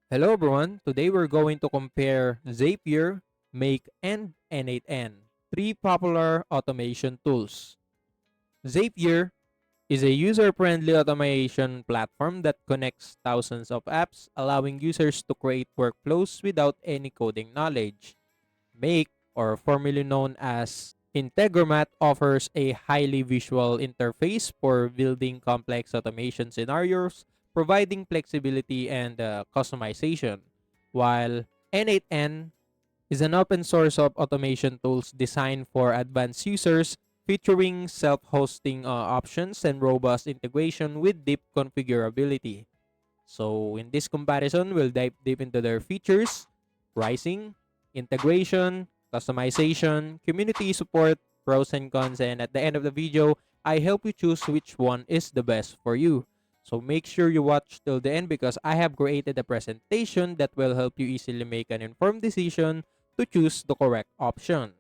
Hello everyone, today we're going to compare Zapier, Make, and N8N, three popular automation tools. Zapier is a user-friendly automation platform that connects thousands of apps, allowing users to create workflows without any coding knowledge. Make, or formerly known as Integromat, offers a highly visual interface for building complex automation scenarios, providing flexibility and customization, while N8N is an open source of automation tools designed for advanced users, featuring self-hosting options and robust integration with deep configurability. So in this comparison, we'll dive deep into their features, pricing, integration, customization, community support, pros and cons, and at the end of the video, I help you choose which one is the best for you. So make sure you watch till the end because I have created a presentation that will help you easily make an informed decision to choose the correct option.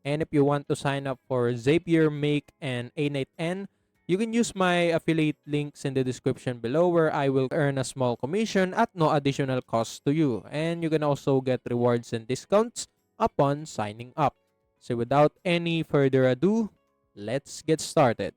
And if you want to sign up for Zapier, Make, and A8N, you can use my affiliate links in the description below where I will earn a small commission at no additional cost to you. And you can also get rewards and discounts upon signing up. So without any further ado, let's get started.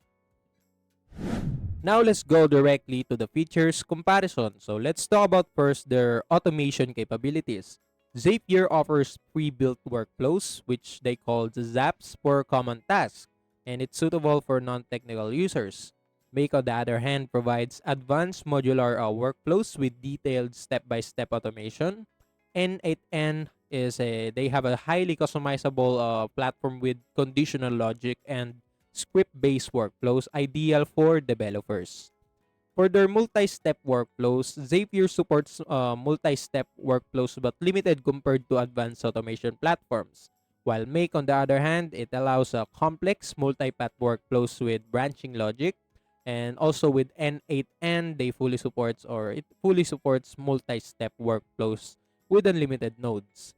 Now let's go directly to the features comparison. So let's talk about first their automation capabilities. Zapier offers pre-built workflows which they call the Zaps for common tasks, and it's suitable for non-technical users. Make, on the other hand, provides advanced modular workflows with detailed step-by-step automation. N8N is they have a highly customizable platform with conditional logic and script-based workflows ideal for developers. For their multi-step workflows, Zapier supports multi-step workflows but limited compared to advanced automation platforms. While Make, on the other hand, it allows complex multi-path workflows with branching logic, and also with N8N, it fully supports multi-step workflows with unlimited nodes.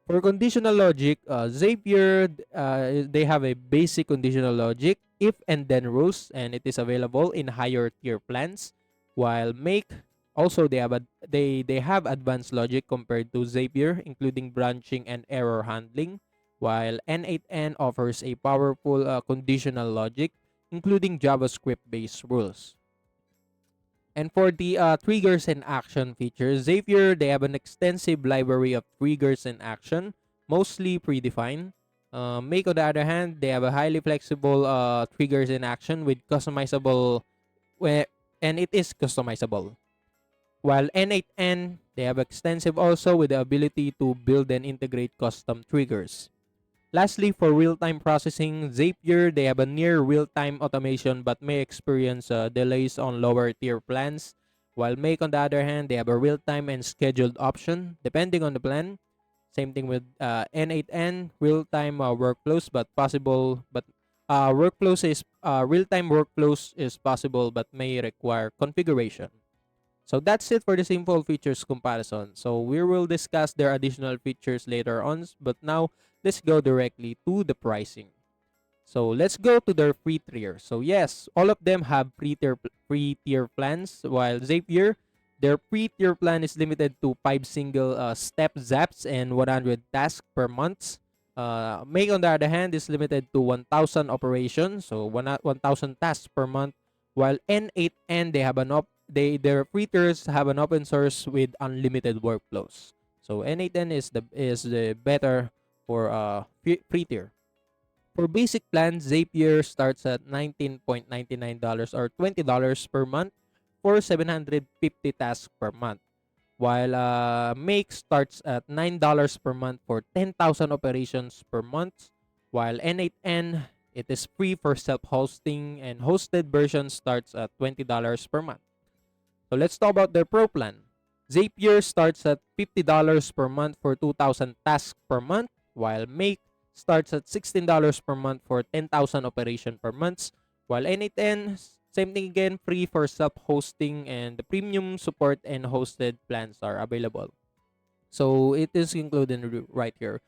For conditional logic, Zapier, they have a basic conditional logic, if and then rules, and it is available in higher tier plans. While Make, also they have advanced logic compared to Zapier, including branching and error handling. While N8N offers a powerful conditional logic, including JavaScript-based rules. And for the triggers and action features, Zapier, they have an extensive library of triggers and action, mostly predefined. Make, on the other hand, they have a highly flexible triggers and action with customizable, where and it is customizable. While N8N, they have extensive also with the ability to build and integrate custom triggers. Lastly, for real-time processing, Zapier, they have a near real-time automation but may experience delays on lower tier plans. While Make, on the other hand, they have a real-time and scheduled option depending on the plan. Same thing with N8N, real-time workflows but real-time workflows is possible but may require configuration. So that's it for the simple features comparison. So we will discuss their additional features later on, but now let's go directly to the pricing. So let's go to their free tier. So yes, all of them have free tier plans, while Zapier, their free tier plan is limited to 5 single step zaps and 100 tasks per month. Make, on the other hand, is limited to 1,000 operations, so 1,000 tasks per month. While N8N, their free tiers have an open source with unlimited workflows. So N8N is the better for free tier. For basic plans, Zapier starts at $19.99 or $20 per month for 750 tasks per month. While Make starts at $9 per month for 10,000 operations per month. While N8N, it is free for self-hosting, and hosted version starts at $20 per month. So let's talk about their Pro plan. Zapier starts at $50 per month for 2,000 tasks per month, while Make starts at $16 per month for 10,000 operation per month, while N8N, same thing again, free for self-hosting, and the premium support and hosted plans are available. So it is included right here.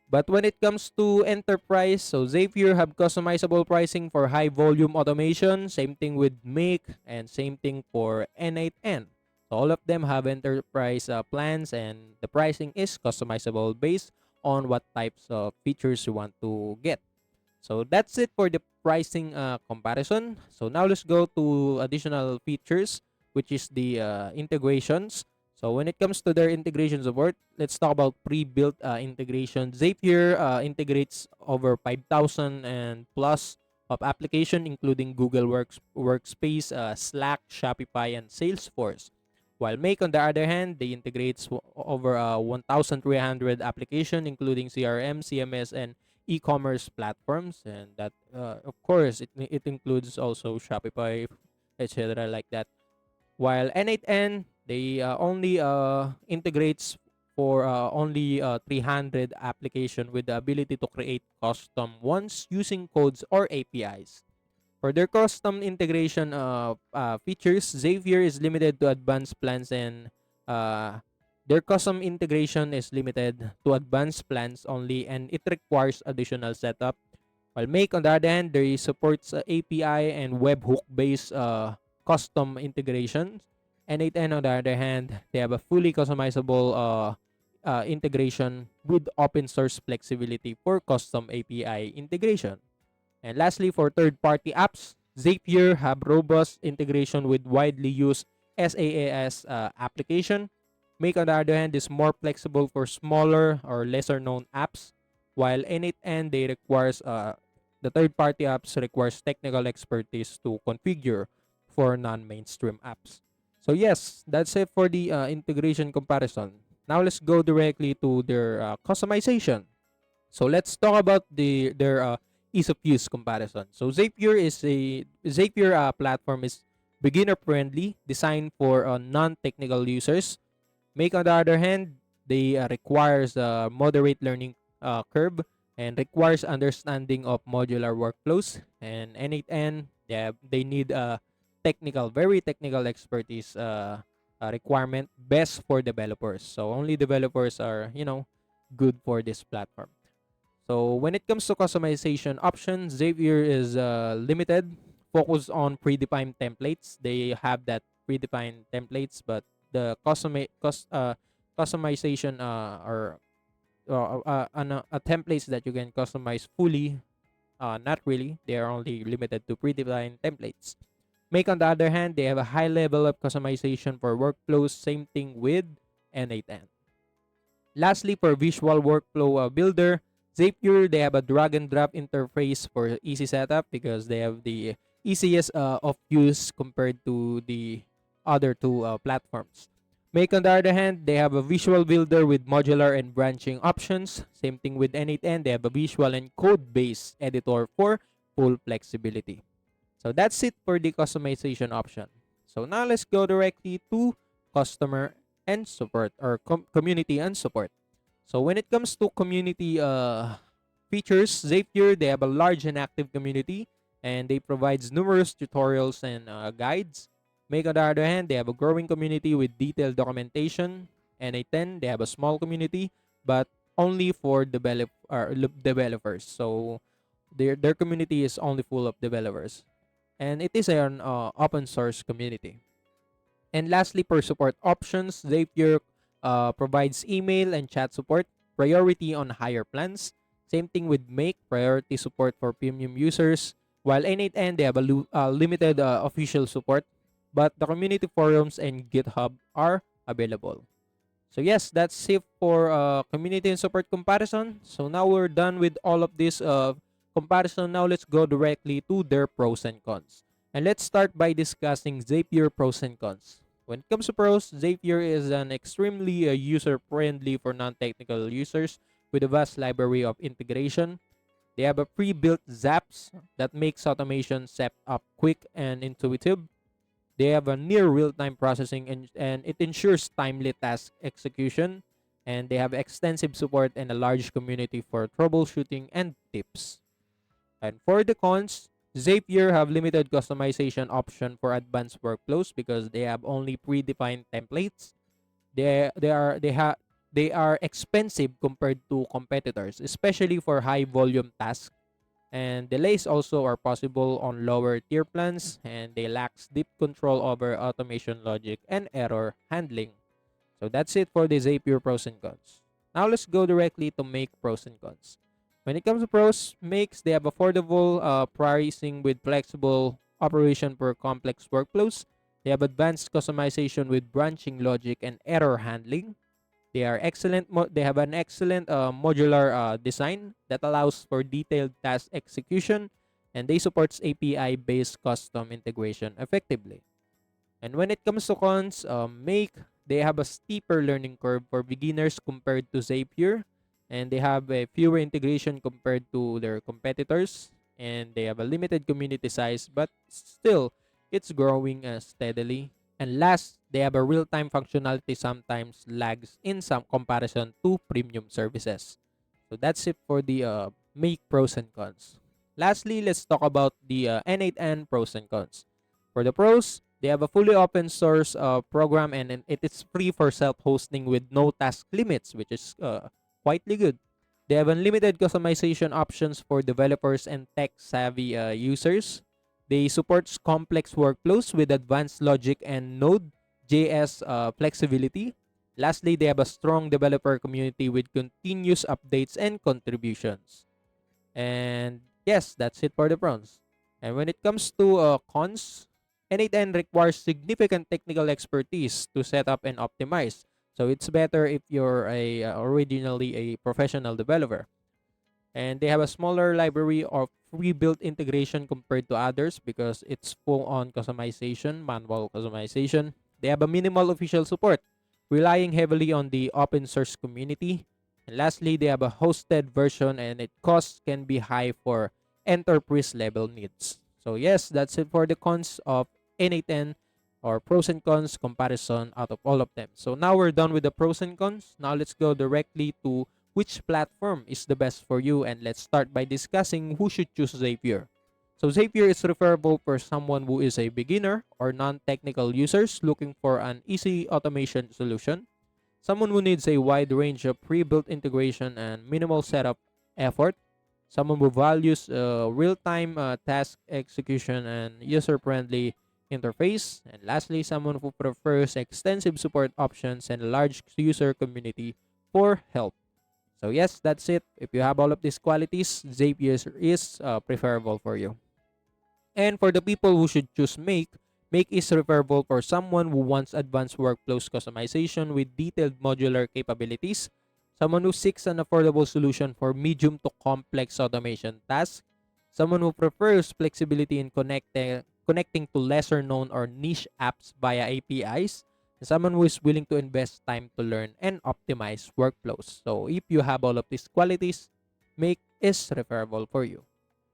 But when it comes to enterprise, so Zapier have customizable pricing for high volume automation, same thing with Make, and same thing for N8N. So all of them have enterprise plans, and the pricing is customizable based on what types of features you want to get. So that's it for the pricing comparison. So now let's go to additional features, which is the integrations. So when it comes to their integration support, let's talk about pre-built integration. Zapier integrates over 5,000 and plus of application, including Google Workspace, Slack, Shopify, and Salesforce. While Make, on the other hand, they integrates over 1,300 application, including CRM, CMS, and e-commerce platforms, and that of course it includes also Shopify, etc., like that. While N8N, they only integrates for only 300 application with the ability to create custom ones using codes or APIs. For their custom integration features, Zapier is limited to advanced plans, and uh, their custom integration is limited to advanced plans only, and it requires additional setup. While Make, on the other hand, they supports API and webhook-based custom integrations. N8N, on the other hand, they have a fully customizable integration with open source flexibility for custom API integration. And lastly, for third-party apps, Zapier have robust integration with widely used SaaS application. Make, on the other hand, is more flexible for smaller or lesser-known apps, while N8N, they requires the third-party apps requires technical expertise to configure for non-mainstream apps. So yes, that's it for the integration comparison. Now let's go directly to their customization. So let's talk about their ease of use comparison. So Zapier platform is beginner friendly, designed for non-technical users. Make, on the other hand, they requires a moderate learning curve and requires understanding of modular workflows. And N8N, they need a very technical expertise requirement, best for developers. So only developers are good for this platform. So when it comes to customization options, Zapier is limited, focused on predefined templates. They have that predefined templates, but the customization templates that you can customize fully, not really. They are only limited to predefined templates. Make, on the other hand, they have a high level of customization for workflows. Same thing with N8N. Lastly, for visual workflow builder, Zapier, they have a drag and drop interface for easy setup because they have the easiest of use compared to the other two platforms. Make, on the other hand, they have a visual builder with modular and branching options. Same thing with N8N, they have a visual and code-based editor for full flexibility. So that's it for the customization option. So now let's go directly to customer and support, or community and support. So when it comes to community features, Zapier, they have a large and active community, and they provides numerous tutorials and guides. Make, on the other hand, they have a growing community with detailed documentation. N8N, they have a small community, but only for developers. So their community is only full of developers, and it is an open source community. And lastly, for support options, Zapier provides email and chat support, priority on higher plans. Same thing with Make, priority support for premium users. While N8N, they have a limited official support, but the community forums and GitHub are available. So yes, that's it for community and support comparison. So now we're done with all of this comparison. Now let's go directly to their pros and cons. And let's start by discussing Zapier pros and cons. When it comes to pros, Zapier is an extremely user-friendly for non-technical users with a vast library of integration. They have a pre-built Zaps that makes automation set up quick and intuitive. They have a near real-time processing, and it ensures timely task execution. And they have extensive support and a large community for troubleshooting and tips. And for the cons, Zapier have limited customization option for advanced workflows because they have only predefined templates. They are expensive compared to competitors, especially for high volume tasks. And delays also are possible on lower tier plans, and they lack deep control over automation logic and error handling. So that's it for the Zapier pros and cons. Now let's go directly to Make pros and cons. When it comes to pros, Makes, they have affordable pricing with flexible operation for complex workflows. They have advanced customization with branching logic and error handling. They are excellent. They have an excellent modular design that allows for detailed task execution, and they supports API-based custom integration effectively. And when it comes to cons, Make, they have a steeper learning curve for beginners compared to Zapier, and they have a fewer integration compared to their competitors, and they have a limited community size, but still, it's growing steadily. And last, they have a real-time functionality sometimes lags in some comparison to premium services. So that's it for the Make pros and cons. Lastly, let's talk about the N8N pros and cons. For the pros, they have a fully open source program, and it is free for self-hosting with no task limits, which is quietly good. They have unlimited customization options for developers and tech-savvy users. They support complex workflows with advanced logic and Node.js flexibility. Lastly, they have a strong developer community with continuous updates and contributions. And yes, that's it for the pros. And when it comes to cons, N8N requires significant technical expertise to set up and optimize. So it's better if you're originally a professional developer. And they have a smaller library of pre-built integration compared to others because it's full on customization, manual customization. They have a minimal official support, relying heavily on the open source community. And lastly, they have a hosted version, and it costs can be high for enterprise level needs. So yes, that's it for the cons of N8N, or pros and cons comparison out of all of them. So now we're done with the pros and cons. Now let's go directly to which platform is the best for you, and let's start by discussing who should choose Zapier. So Zapier is preferable for someone who is a beginner or non-technical users looking for an easy automation solution, someone who needs a wide range of pre-built integration and minimal setup effort, someone who values real-time task execution and user-friendly interface, and lastly, someone who prefers extensive support options and a large user community for help. So yes, that's it. If you have all of these qualities, Zapier is preferable for you. And for the people who should choose Make, Make is preferable for someone who wants advanced workflows customization with detailed modular capabilities, someone who seeks an affordable solution for medium to complex automation tasks, someone who prefers flexibility in connecting to lesser known or niche apps via APIs, and someone who is willing to invest time to learn and optimize workflows. So if you have all of these qualities, Make is preferable for you.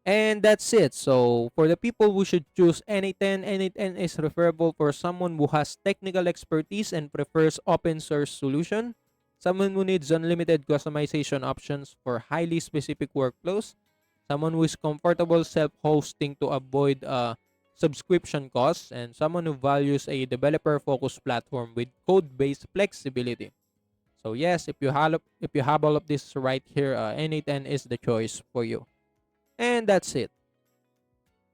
And that's it. So for the people who should choose N8N, N8N is preferable for someone who has technical expertise and prefers open source solution, someone who needs unlimited customization options for highly specific workflows, someone who is comfortable self-hosting to avoid subscription costs, and someone who values a developer-focused platform with code-based flexibility. So yes, if you have all of this right here, N8N is the choice for you. And that's it.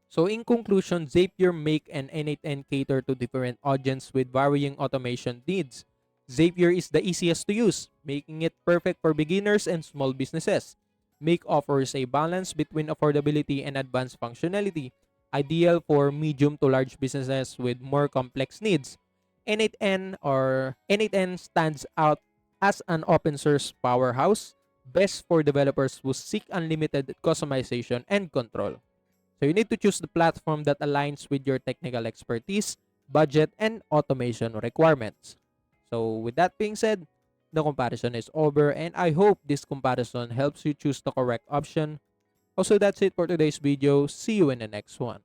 So in conclusion, Zapier, Make, and N8N cater to different audience with varying automation needs. Zapier is the easiest to use, making it perfect for beginners and small businesses. Make offers a balance between affordability and advanced functionality, ideal for medium to large businesses with more complex needs. N8N stands out as an open source powerhouse, best for developers who seek unlimited customization and control. So you need to choose the platform that aligns with your technical expertise, budget, and automation requirements. So with that being said, the comparison is over, and I hope this comparison helps you choose the correct option. Also, that's it for today's video. See you in the next one.